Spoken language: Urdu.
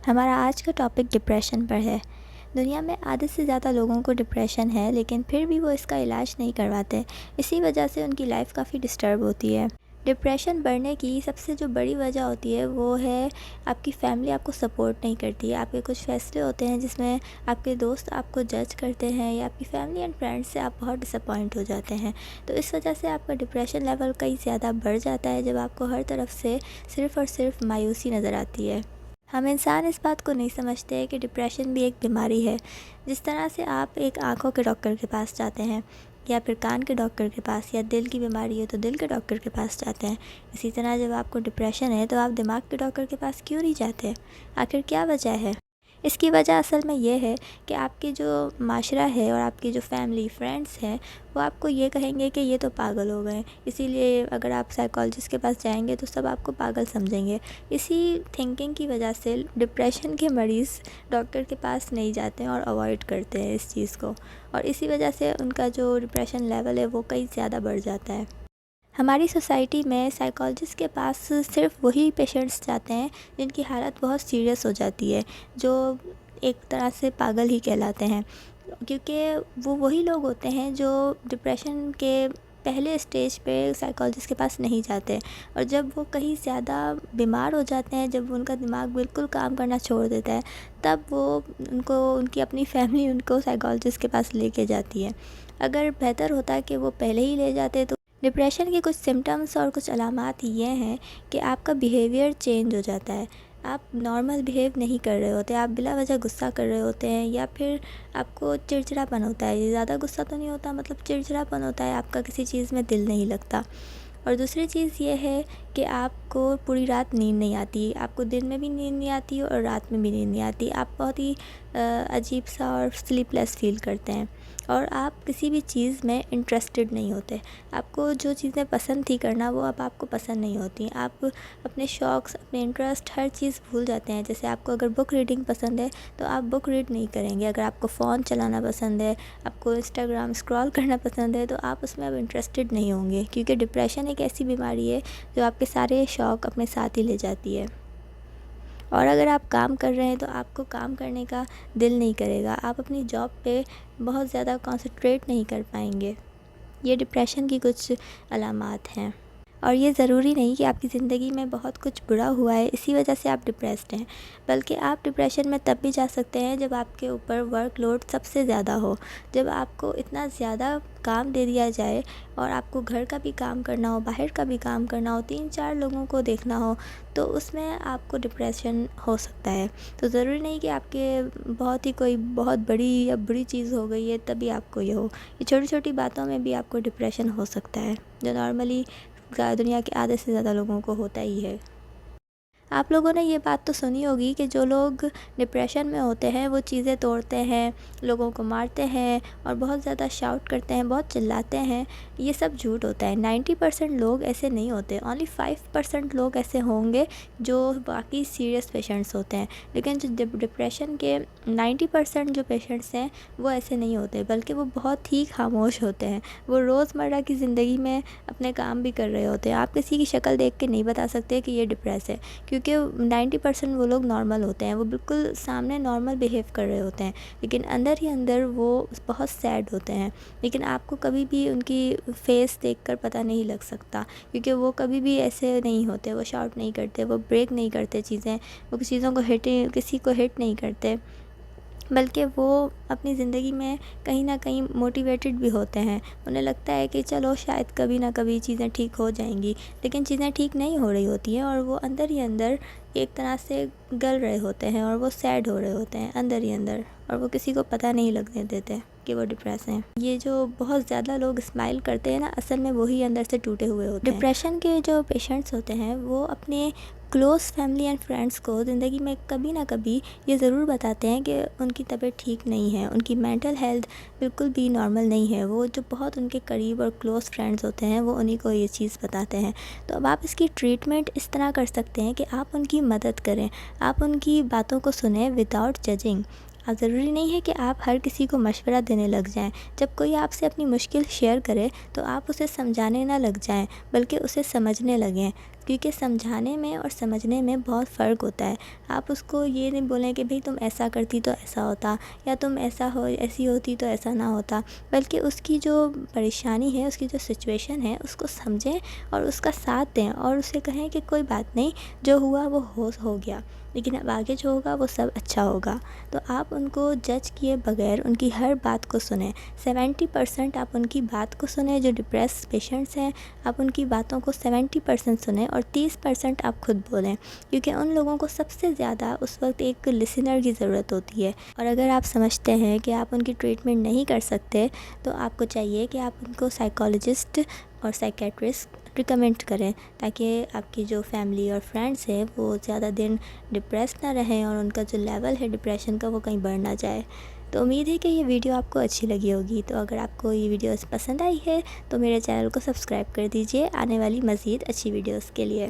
ہمارا آج کا ٹاپک ڈپریشن پر ہے۔ دنیا میں آدھے سے زیادہ لوگوں کو ڈپریشن ہے، لیکن پھر بھی وہ اس کا علاج نہیں کرواتے۔ اسی وجہ سے ان کی لائف کافی ڈسٹرب ہوتی ہے۔ ڈپریشن بڑھنے کی سب سے جو بڑی وجہ ہوتی ہے وہ ہے آپ کی فیملی آپ کو سپورٹ نہیں کرتی ہے۔ آپ کے کچھ فیصلے ہوتے ہیں جس میں آپ کے دوست آپ کو جج کرتے ہیں، یا آپ کی فیملی اینڈ فرینڈس سے آپ بہت ڈس اپوائنٹ ہو جاتے ہیں۔ تو اس وجہ سے آپ کا ڈپریشن لیول کئی زیادہ بڑھ جاتا ہے، جب آپ کو ہر طرف سے صرف اور صرف مایوسی نظر آتی ہے۔ ہم انسان اس بات کو نہیں سمجھتے کہ ڈپریشن بھی ایک بیماری ہے۔ جس طرح سے آپ ایک آنکھوں کے ڈاکٹر کے پاس جاتے ہیں، یا پھر کان کے ڈاکٹر کے پاس، یا دل کی بیماری ہے تو دل کے ڈاکٹر کے پاس جاتے ہیں، اسی طرح جب آپ کو ڈپریشن ہے تو آپ دماغ کے ڈاکٹر کے پاس کیوں نہیں جاتے؟ آخر کیا وجہ ہے؟ اس کی وجہ اصل میں یہ ہے کہ آپ کی جو معاشرہ ہے اور آپ کی جو فیملی فرینڈس ہیں وہ آپ کو یہ کہیں گے کہ یہ تو پاگل ہو گئے، اسی لیے اگر آپ سائیکالوجسٹ کے پاس جائیں گے تو سب آپ کو پاگل سمجھیں گے۔ اسی تھنکنگ کی وجہ سے ڈپریشن کے مریض ڈاکٹر کے پاس نہیں جاتے ہیں اور اوائڈ کرتے ہیں اس چیز کو، اور اسی وجہ سے ان کا جو ڈپریشن لیول ہے وہ کئی زیادہ بڑھ جاتا ہے۔ ہماری سوسائٹی میں سائیکالوجسٹ کے پاس صرف وہی پیشنٹس جاتے ہیں جن کی حالت بہت سیریس ہو جاتی ہے، جو ایک طرح سے پاگل ہی کہلاتے ہیں، کیونکہ وہ وہی لوگ ہوتے ہیں جو ڈپریشن کے پہلے اسٹیج پہ سائیکالوجسٹ کے پاس نہیں جاتے، اور جب وہ کہیں زیادہ بیمار ہو جاتے ہیں، جب ان کا دماغ بالکل کام کرنا چھوڑ دیتا ہے، تب وہ ان کی اپنی فیملی ان کو سائیکالوجسٹ کے پاس لے کے جاتی ہے۔ اگر بہتر ہوتا کہ وہ پہلے ہی لے جاتے تو ڈپریشن کے کچھ سمٹمز اور کچھ علامات یہ ہیں کہ آپ کا بیہیویئر چینج ہو جاتا ہے، آپ نارمل بیہیو نہیں کر رہے ہوتے، آپ بلا وجہ غصہ کر رہے ہوتے ہیں، یا پھر آپ کو چڑچڑاپن ہوتا ہے۔ یہ زیادہ غصہ تو نہیں ہوتا، مطلب چڑچڑاپن ہوتا ہے، آپ کا کسی چیز میں دل نہیں لگتا۔ اور دوسری چیز یہ ہے کہ آپ کو پوری رات نیند نہیں آتی، آپ کو دن میں بھی نیند نہیں آتی اور رات میں بھی نیند نہیں آتی، آپ بہت ہی عجیب سا اور سلیپ لیس فیل کرتے ہیں، اور آپ کسی بھی چیز میں انٹرسٹڈ نہیں ہوتے۔ آپ کو جو چیزیں پسند تھی کرنا وہ اب آپ کو پسند نہیں ہوتی، آپ اپنے شوقس، اپنے انٹرسٹ، ہر چیز بھول جاتے ہیں۔ جیسے آپ کو اگر بک ریڈنگ پسند ہے تو آپ بک ریڈ نہیں کریں گے، اگر آپ کو فون چلانا پسند ہے، آپ کو انسٹاگرام اسکرول کرنا پسند ہے، تو آپ اس میں اب انٹرسٹڈ نہیں ہوں گے، کیونکہ ڈپریشن ایک ایسی بیماری ہے جو آپ کے سارے شوق اپنے ساتھ ہی لے جاتی ہے۔ اور اگر آپ کام کر رہے ہیں تو آپ کو کام کرنے کا دل نہیں کرے گا، آپ اپنی جاب پہ بہت زیادہ کنسنٹریٹ نہیں کر پائیں گے۔ یہ ڈپریشن کی کچھ علامات ہیں، اور یہ ضروری نہیں کہ آپ کی زندگی میں بہت کچھ برا ہوا ہے اسی وجہ سے آپ ڈپریسڈ ہیں، بلکہ آپ ڈپریشن میں تب بھی جا سکتے ہیں جب آپ کے اوپر ورک لوڈ سب سے زیادہ ہو، جب آپ کو اتنا زیادہ کام دے دیا جائے اور آپ کو گھر کا بھی کام کرنا ہو، باہر کا بھی کام کرنا ہو، 3-4 لوگوں کو دیکھنا ہو، تو اس میں آپ کو ڈپریشن ہو سکتا ہے۔ تو ضروری نہیں کہ آپ کے بہت ہی کوئی بہت بڑی یا بری چیز ہو گئی ہے تبھی آپ کو یہ ہو، یہ چھوٹی چھوٹی باتوں میں بھی آپ کو ڈپریشن ہو سکتا ہے، جو نارملی دنیا کے آدھے سے زیادہ لوگوں کو ہوتا ہی ہے۔ آپ لوگوں نے یہ بات تو سنی ہوگی کہ جو لوگ ڈپریشن میں ہوتے ہیں وہ چیزیں توڑتے ہیں، لوگوں کو مارتے ہیں، اور بہت زیادہ شاؤٹ کرتے ہیں، بہت چلاتے ہیں۔ یہ سب جھوٹ ہوتا ہے۔ 90% لوگ ایسے نہیں ہوتے، اونلی 5% لوگ ایسے ہوں گے جو باقی سیریس پیشنٹس ہوتے ہیں، لیکن جو ڈپریشن کے 90% جو پیشنٹس ہیں وہ ایسے نہیں ہوتے، بلکہ وہ بہت ہی خاموش ہوتے ہیں۔ وہ روزمرہ کی زندگی میں اپنے کام بھی کر رہے ہوتے ہیں۔ آپ کسی کی شکل دیکھ کے نہیں بتا سکتے کہ یہ ڈپریس ہے، کیونکہ 90% وہ لوگ نارمل ہوتے ہیں، وہ بالکل سامنے نارمل بیہیو کر رہے ہوتے ہیں، لیکن اندر ہی اندر وہ بہت سیڈ ہوتے ہیں۔ لیکن آپ کو کبھی بھی ان کی فیس دیکھ کر پتہ نہیں لگ سکتا، کیونکہ وہ کبھی بھی ایسے نہیں ہوتے، وہ شاؤٹ نہیں کرتے، وہ بریک نہیں کرتے چیزیں، وہ چیزوں کو کسی کو ہٹ نہیں کرتے، بلکہ وہ اپنی زندگی میں کہیں نہ کہیں موٹیویٹڈ بھی ہوتے ہیں۔ انہیں لگتا ہے کہ چلو شاید کبھی نہ کبھی چیزیں ٹھیک ہو جائیں گی، لیکن چیزیں ٹھیک نہیں ہو رہی ہوتی ہیں، اور وہ اندر ہی اندر ایک طرح سے گل رہے ہوتے ہیں، اور وہ سیڈ ہو رہے ہوتے ہیں اندر ہی اندر، اور وہ کسی کو پتہ نہیں لگنے دیتے کہ وہ ڈپریس ہیں۔ یہ جو بہت زیادہ لوگ اسمائل کرتے ہیں نا، اصل میں وہی اندر سے ٹوٹے ہوئے ہوتے ہیں۔ ڈپریشن کے جو پیشنٹس ہوتے ہیں وہ اپنے کلوز فیملی اینڈ فرینڈس کو زندگی میں کبھی نہ کبھی یہ ضرور بتاتے ہیں کہ ان کی طبیعت ٹھیک نہیں ہے، ان کی مینٹل ہیلتھ بالکل بھی نارمل نہیں ہے۔ وہ جو بہت ان کے قریب اور کلوز فرینڈز ہوتے ہیں وہ انہی کو یہ چیز بتاتے ہیں۔ تو اب آپ اس کی ٹریٹمنٹ اس طرح کر سکتے ہیں کہ آپ ان کی مدد کریں، آپ ان کی باتوں کو سنیں وداؤٹ ججنگ۔ اب ضروری نہیں ہے کہ آپ ہر کسی کو مشورہ دینے لگ جائیں۔ جب کوئی آپ سے اپنی مشکل شیئر کرے تو آپ اسے سمجھانے نہ لگ جائیں، بلکہ اسے سمجھنے لگیں۔ کیونکہ سمجھانے میں اور سمجھنے میں بہت فرق ہوتا ہے۔ آپ اس کو یہ نہیں بولیں کہ بھئی تم ایسا کرتی تو ایسا ہوتا، یا تم ایسی ہوتی تو ایسا نہ ہوتا، بلکہ اس کی جو پریشانی ہے، اس کی جو سچویشن ہے، اس کو سمجھیں اور اس کا ساتھ دیں، اور اسے کہیں کہ کوئی بات نہیں، جو ہوا وہ ہو گیا، لیکن اب آگے جو ہوگا وہ سب اچھا ہوگا۔ تو آپ ان کو جج کیے بغیر ان کی ہر بات کو سنیں۔ 70% آپ ان کی بات کو سنیں، جو ڈپریس پیشنٹس ہیں آپ ان کی باتوں کو 70% سنیں، اور 30% آپ خود بولیں، کیونکہ ان لوگوں کو سب سے زیادہ اس وقت ایک لسنر کی ضرورت ہوتی ہے۔ اور اگر آپ سمجھتے ہیں کہ آپ ان کی ٹریٹمنٹ نہیں کر سکتے، تو آپ کو چاہیے کہ آپ ان کو سائیکالوجسٹ اور سائیکیٹرسٹ ریکمینڈ کریں، تاکہ آپ کی جو فیملی اور فرینڈس ہیں وہ زیادہ دن ڈپریس نہ رہیں، اور ان کا جو لیول ہے ڈپریشن کا وہ کہیں بڑھ نہ جائے۔ تو امید ہے کہ یہ ویڈیو آپ کو اچھی لگی ہوگی۔ تو اگر آپ کو یہ ویڈیوز پسند آئی ہے تو میرے چینل کو سبسکرائب کر دیجئے آنے والی مزید اچھی ویڈیوز کے لیے۔